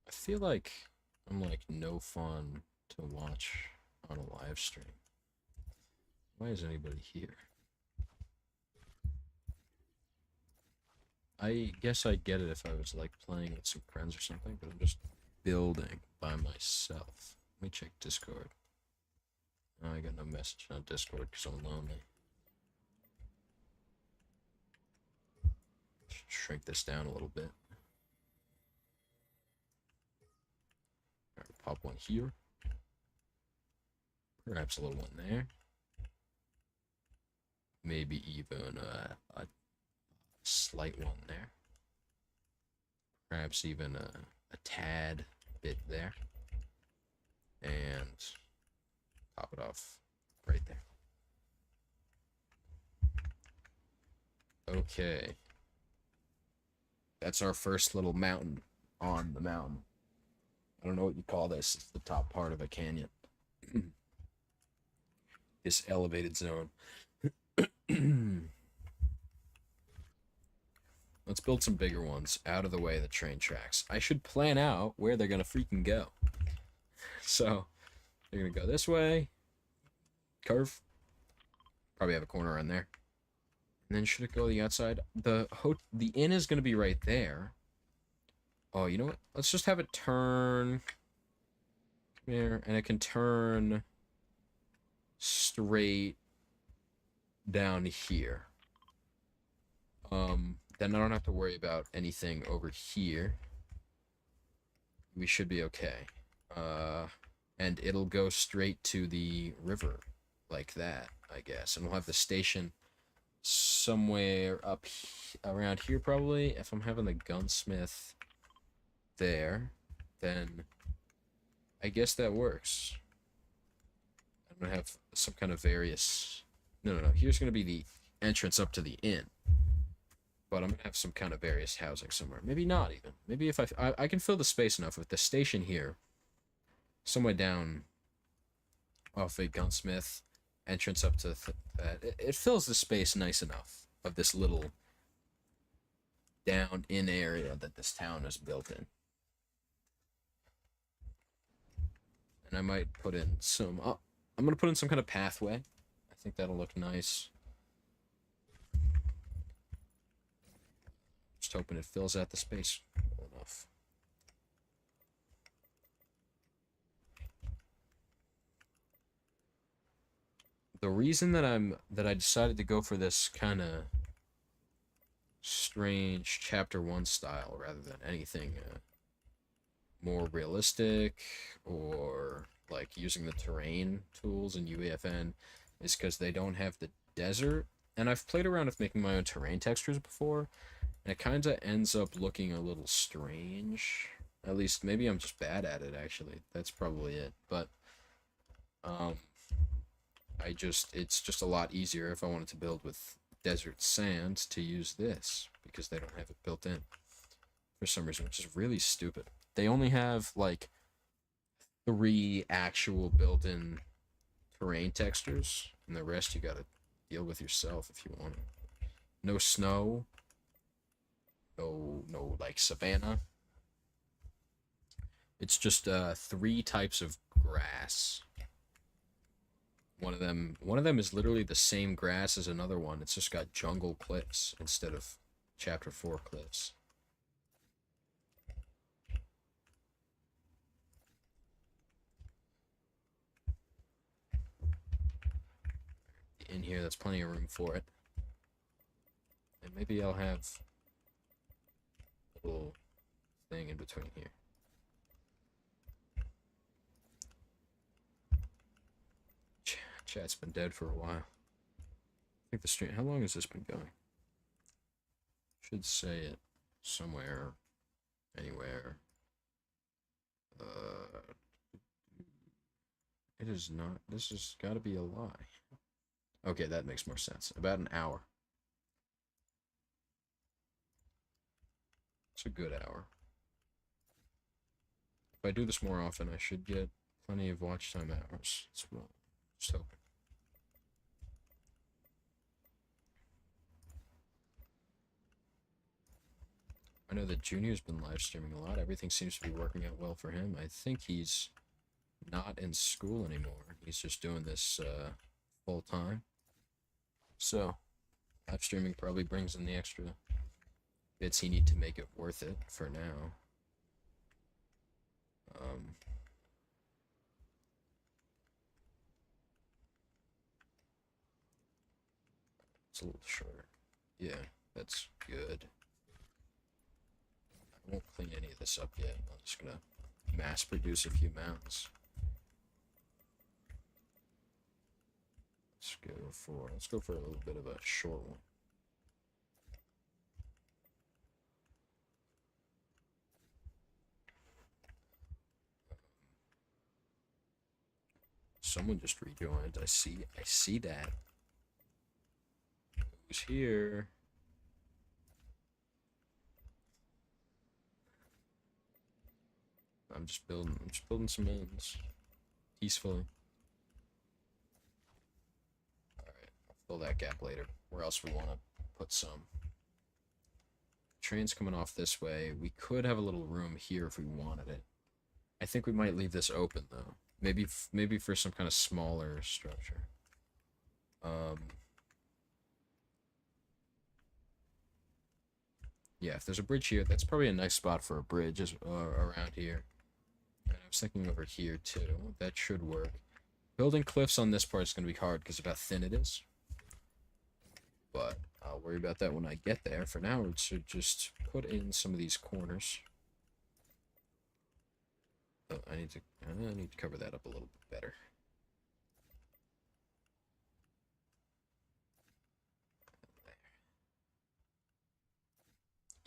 I feel like I'm like no fun to watch on a live stream. Why is anybody here? I guess I'd get it if I was like playing with some friends or something, but I'm just building by myself. Let me check Discord. Oh, I got no message on Discord because I'm lonely. Shrink this down a little bit. Alright, pop one here. Perhaps a little one there. Maybe even a slight one there. Perhaps even a tad bit there. And pop it off right there. Okay. That's our first little mountain on the mountain. I don't know what you call this. It's the top part of a canyon. This elevated zone. Let's build some bigger ones out of the way of the train tracks. I should plan out where they're gonna freaking go. So they're gonna go this way. Curve. Probably have a corner around there. And then should it go the outside? The inn is gonna be right there. Oh, you know what? Let's just have it turn. Come here, and it can turn straight down here. Then I don't have to worry about anything over here. We should be okay. And it'll go straight to the river, like that, I guess. And we'll have the station somewhere up around here, probably. If I'm having the gunsmith there, then I guess that works. I'm gonna have some kind of various... No. Here's gonna be the entrance up to the inn. But I'm gonna have some kind of various housing somewhere. Maybe not even. Maybe if I can fill the space enough with the station here, somewhere down off a gunsmith, entrance up to that. It fills the space nice enough of this little down in area that this town is built in. And I might put in some... I'm gonna put in some kind of pathway. I think that'll look nice. Just hoping it fills out the space well enough. The reason that I decided to go for this kind of strange chapter 1 style rather than anything more realistic or like using the terrain tools in UEFN is because they don't have the desert. And I've played around with making my own terrain textures before, And it kind of ends up looking a little strange. At least, maybe I'm just bad at it, actually. That's probably it. But, um, it's just a lot easier if I wanted to build with desert sand to use this, because they don't have it built in for some reason, which is really stupid. They only have, like, 3 actual built-in terrain textures, and the rest you gotta deal with yourself if you want it. No snow, no like savanna. It's just 3 types of grass. One of them is literally the same grass as another one. It's just got jungle cliffs instead of chapter 4 cliffs. In here, that's plenty of room for it. And maybe I'll have a little thing in between here. Chat's been dead for a while. I think the stream. How long has this been going? Should say it somewhere, anywhere. It is not. This has got to be a lie. Okay, that makes more sense. About an hour. It's a good hour. If I do this more often, I should get plenty of watch time hours. That's what I'm just hoping. I know that Junior's been live streaming a lot. Everything seems to be working out well for him. I think he's not in school anymore. He's just doing this full time. So, live streaming probably brings in the extra bits he need to make it worth it for now. It's a little shorter. Yeah, that's good. I won't clean any of this up yet. I'm just gonna mass produce a few mounts. Let's go for a little bit of a short one. Someone just rejoined. I see that. Who's here? I'm just building some ends. Peacefully. Alright, I'll fill that gap later. Where else we want to put some? Train's coming off this way. We could have a little room here if we wanted it. I think we might leave this open though. Maybe for some kind of smaller structure. Yeah, if there's a bridge here, that's probably a nice spot for a bridge around here. And I was thinking over here too. That should work. Building cliffs on this part is going to be hard because of how thin it is. But I'll worry about that when I get there. For now, we should just put in some of these corners. Oh, I need to cover that up a little bit better.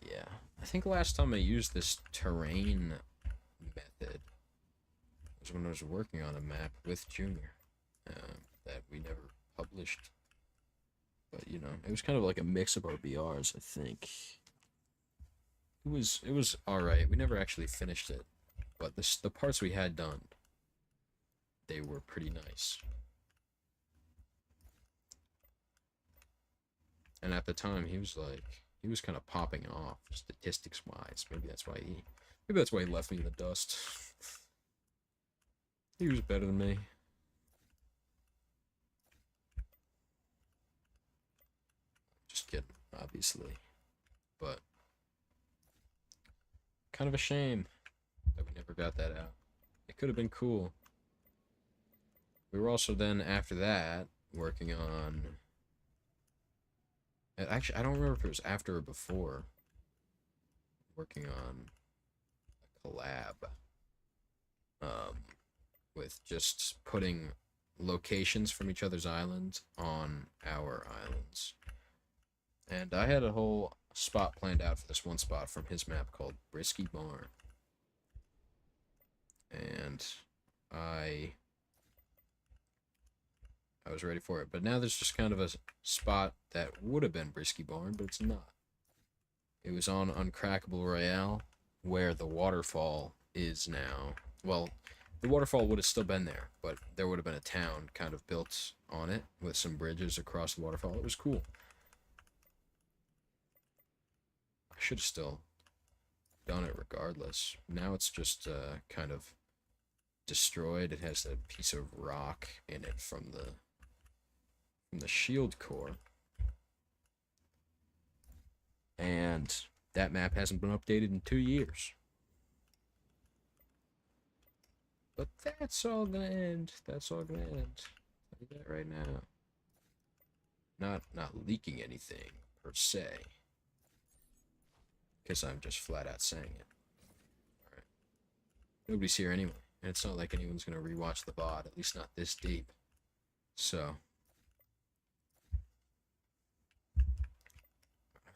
Yeah, I think last time I used this terrain method was when I was working on a map with Junior that we never published. But you know, it was kind of like a mix of our BRs. I think it was all right. We never actually finished it, but the parts we had done, they were pretty nice. And at the time, he was kind of popping off statistics wise. Maybe that's why he left me in the dust. He was better than me. Just kidding, obviously. But kind of a shame that we never got that out. It could have been cool. We were also then, after that, working on... Actually, I don't remember if it was after or before. Working on a collab. With just putting locations from each other's islands on our islands. And I had a whole spot planned out for this one spot from his map called Brisky Barn. And I was ready for it. But now there's just kind of a spot that would have been Brisky Barn, but it's not. It was on Uncrackable Royale, where the waterfall is now. Well, the waterfall would have still been there, but there would have been a town kind of built on it with some bridges across the waterfall. It was cool. I should have still done it regardless. Now it's just kind of destroyed. It has a piece of rock in it from the shield core. And that map hasn't been updated in 2 years. But that's all gonna end. That's all gonna end. I'll do that right now. Not leaking anything per se, because I'm just flat out saying it. All right. Nobody's here anyway, and it's not like anyone's gonna rewatch the VOD. At least not this deep. So I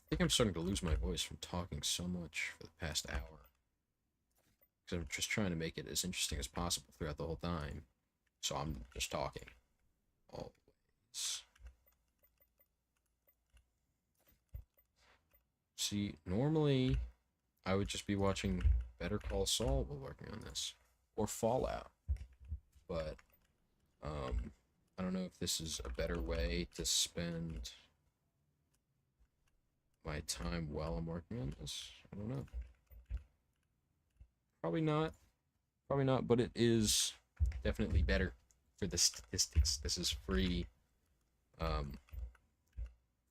think I'm starting to lose my voice from talking so much for the past hour. Because I'm just trying to make it as interesting as possible throughout the whole time. So I'm just talking. Always. See, normally I would just be watching Better Call Saul while working on this. Or Fallout. But, I don't know if this is a better way to spend my time while I'm working on this. I don't know. Probably not, but it is definitely better for the statistics. This is free,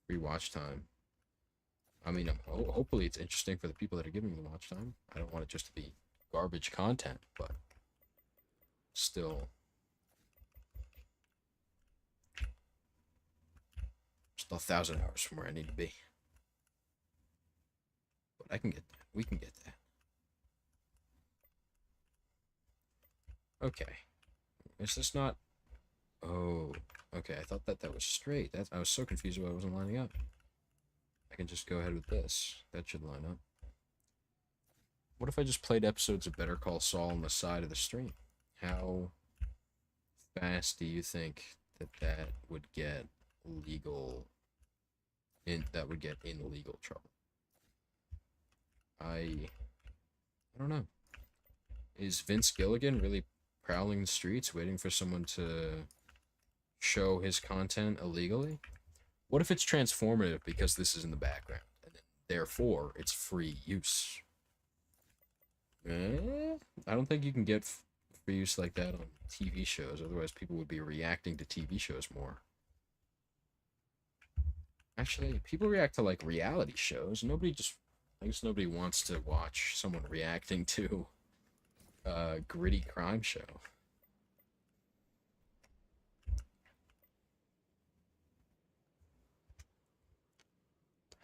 free watch time. I mean, hopefully it's interesting for the people that are giving me the watch time. I don't want it just to be garbage content, but still 1,000 hours from where I need to be. But I can get that. We can get that. Okay. Is this not... Oh, okay. I thought that was straight. I was so confused why it wasn't lining up. I can just go ahead with this. That should line up. What if I just played episodes of Better Call Saul on the side of the stream? How fast do you think that would get legal... that would get in legal trouble? I don't know. Is Vince Gilligan really prowling the streets waiting for someone to show his content illegally? What if it's transformative because this is in the background, and therefore it's free use? I don't think you can get free use like that on TV shows, otherwise people would be reacting to TV shows more. Actually, people react to like reality shows. I guess nobody wants to watch someone reacting to gritty crime show.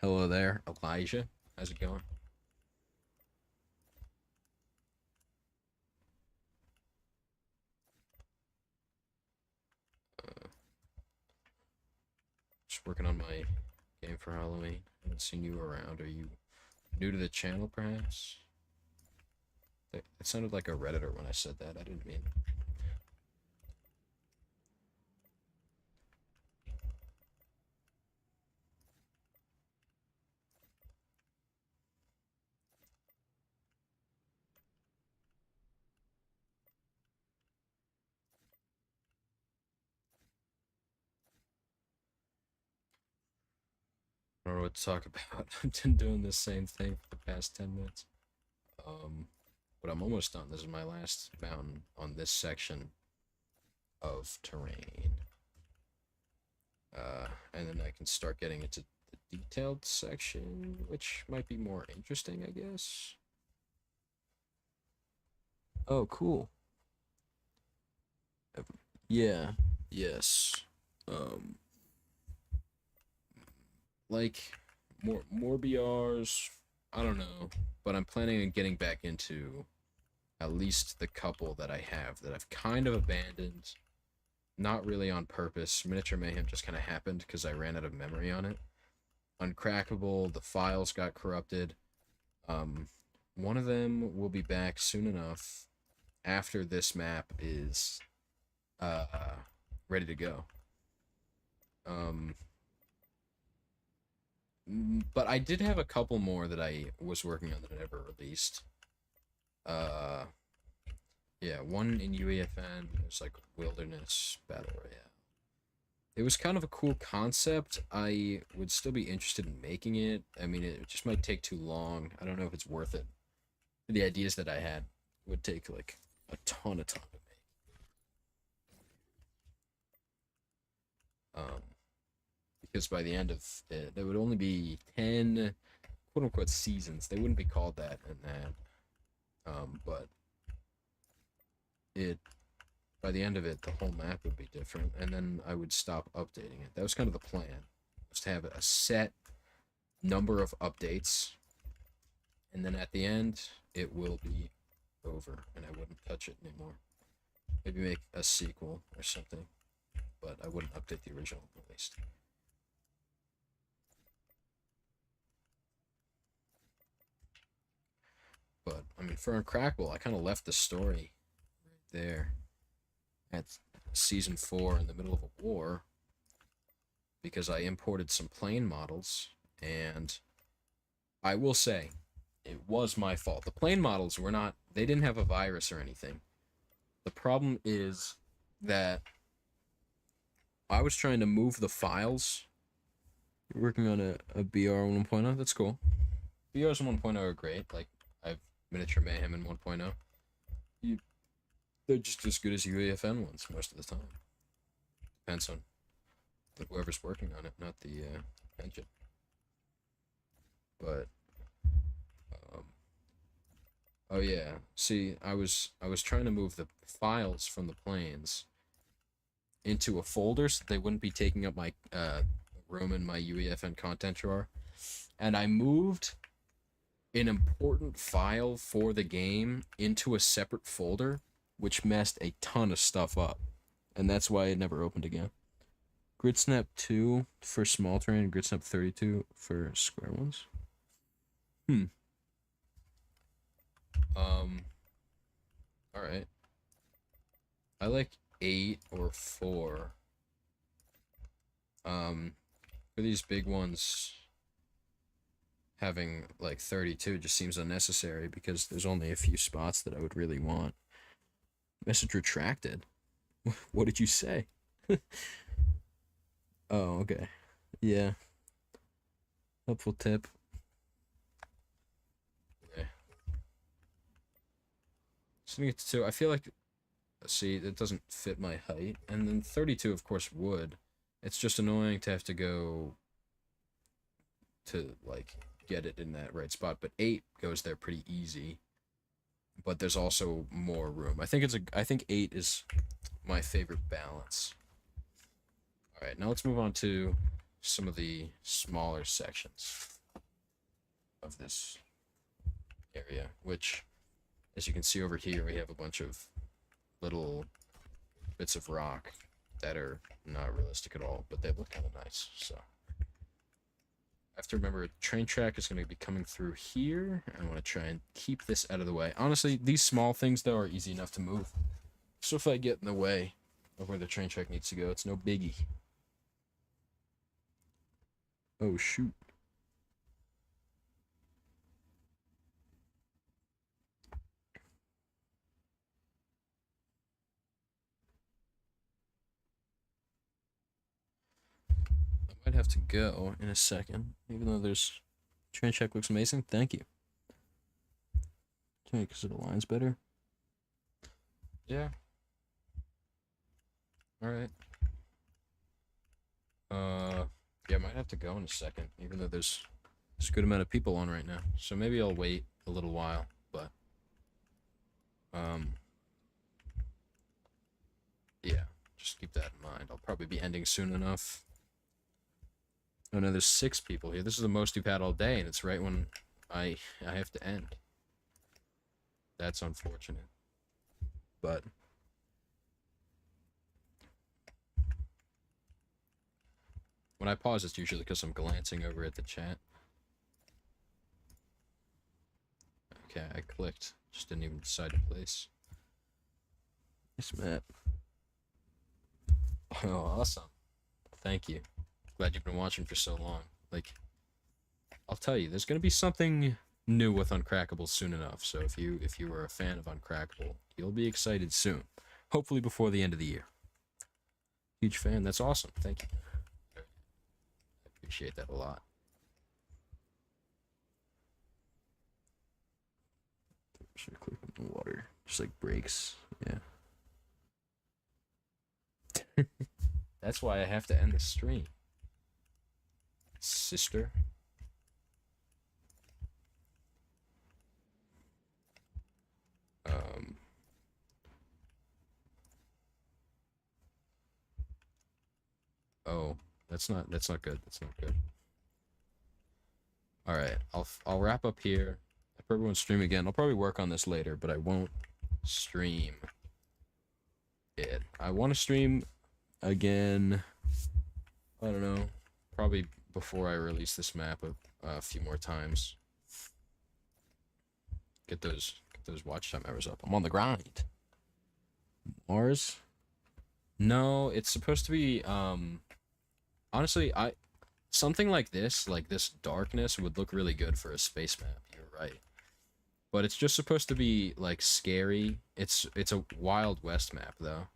Hello there, Elijah. How's it going? Just working on my game for Halloween. I haven't seen you around. Are you new to the channel, perhaps? It sounded like a Redditor when I said that. I didn't mean it. I don't know what to talk about. I've been doing the same thing for the past 10 minutes. But I'm almost done. This is my last mountain on this section of terrain. And then I can start getting into the detailed section, which might be more interesting, I guess. Oh, cool. Yeah, yes. Like, more BRs, I don't know. But I'm planning on getting back into at least the couple that I have that I've kind of abandoned. Not really on purpose. Miniature Mayhem just kind of happened because I ran out of memory on it. uncrackable. The files got corrupted. One of them will be back soon enough after this map is ready to go. But I did have a couple more that I was working on that I never released. Yeah, one in UEFN. It was like Wilderness Battle Royale. It was kind of a cool concept. I would still be interested in making it. I mean, it just might take too long. I don't know if it's worth it. The ideas that I had would take like a ton of time to make. Because by the end of it, there would only be 10 quote unquote seasons. They wouldn't be called that in that. But it by the end of it, the whole map would be different, and then I would stop updating it. That was kind of the plan, was to have a set number of updates, and then at the end, it will be over, and I wouldn't touch it anymore. Maybe make a sequel or something, but I wouldn't update the original, at least. But, I mean, for Uncrackable, I kind of left the story right there at Season 4 in the middle of a war because I imported some plane models, and I will say, it was my fault. The plane models were not, they didn't have a virus or anything. The problem is that I was trying to move the files. You're working on a BR 1.0? That's cool. BRs 1.0 are great. Like, I've Miniature Mayhem in 1.0. They're just as good as UEFN ones most of the time. Depends on whoever's working on it, not the engine. But oh yeah, see, I was trying to move the files from the planes into a folder so they wouldn't be taking up my room in my UEFN content drawer, and I moved an important file for the game into a separate folder, which messed a ton of stuff up, and that's why it never opened again. Gridsnap 2 for small terrain, Gridsnap 32 for square ones. Alright. I like 8 or 4. For these big ones, having like 32 just seems unnecessary because there's only a few spots that I would really want. Message retracted. What did you say? Oh, okay. Yeah. Helpful tip. Okay. Sitting at 2, I feel like, see, it doesn't fit my height. And then 32, of course, would. It's just annoying to have to go to, like, get it in that right spot. But 8 goes there pretty easy. But there's also more room. I think 8 is my favorite balance. Alright, now let's move on to some of the smaller sections of this area, which, as you can see over here, we have a bunch of little bits of rock that are not realistic at all, but they look kind of nice, so. I have to remember, train track is going to be coming through here. I want to try and keep this out of the way. Honestly, these small things, though, are easy enough to move. So if I get in the way of where the train track needs to go, it's no biggie. Oh, shoot. I might have to go in a second, even though there's... Train check looks amazing. Thank you. Because it aligns better. Yeah. Alright. Yeah, I might have to go in a second, even though there's a good amount of people on right now. So maybe I'll wait a little while, but... yeah, just keep that in mind. I'll probably be ending soon enough. Oh no, there's 6 people here. This is the most we've had all day, and it's right when I have to end. That's unfortunate. But... When I pause, it's usually because I'm glancing over at the chat. Okay, I clicked. Just didn't even decide to place. Nice map. Oh, awesome. Thank you. Glad you've been watching for so long. Like, I'll tell you, there's gonna be something new with Uncrackable soon enough. So if you were a fan of Uncrackable, you'll be excited soon. Hopefully before the end of the year. Huge fan. That's awesome. Thank you. I appreciate that a lot. Should click on the water. Just like breaks. Yeah. That's why I have to end the stream. Sister. Oh, that's not good. That's not good. All right, I'll wrap up here. I probably won't stream again. I'll probably work on this later, but I won't stream it. I want to stream again. I don't know. Probably before I release this map a few more times. Get those watch time hours up. I'm on the grind. Mars? No, it's supposed to be honestly, something like this darkness would look really good for a space map. You're right. But it's just supposed to be like scary. It's a Wild West map though.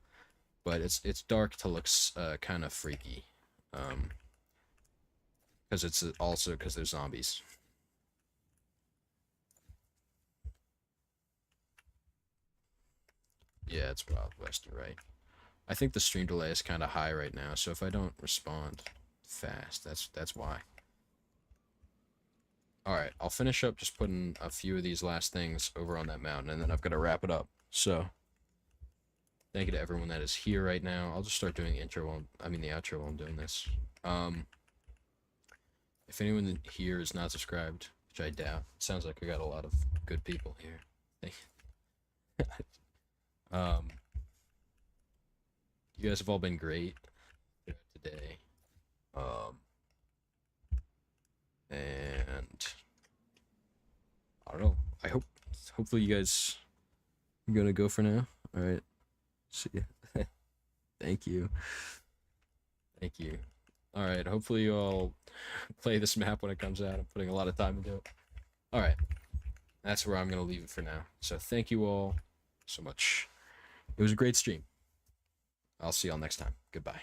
But it's dark to look kind of freaky. Because it's also because there's zombies. Yeah, it's Wild West, you're right. I think the stream delay is kind of high right now, so if I don't respond fast, that's why. Alright, I'll finish up just putting a few of these last things over on that mountain, and then I've got to wrap it up. So, thank you to everyone that is here right now. I'll just start doing the outro while I'm doing this. If anyone here is not subscribed, which I doubt, it sounds like we got a lot of good people here. You guys have all been great today. And I don't know. Hopefully you guys are gonna go for now. All right. See ya. Thank you. Thank you. All right. Hopefully you all play this map when it comes out. I'm putting a lot of time into it. All right. That's where I'm gonna leave it for now. So thank you all so much. It was a great stream. I'll see y'all next time. Goodbye.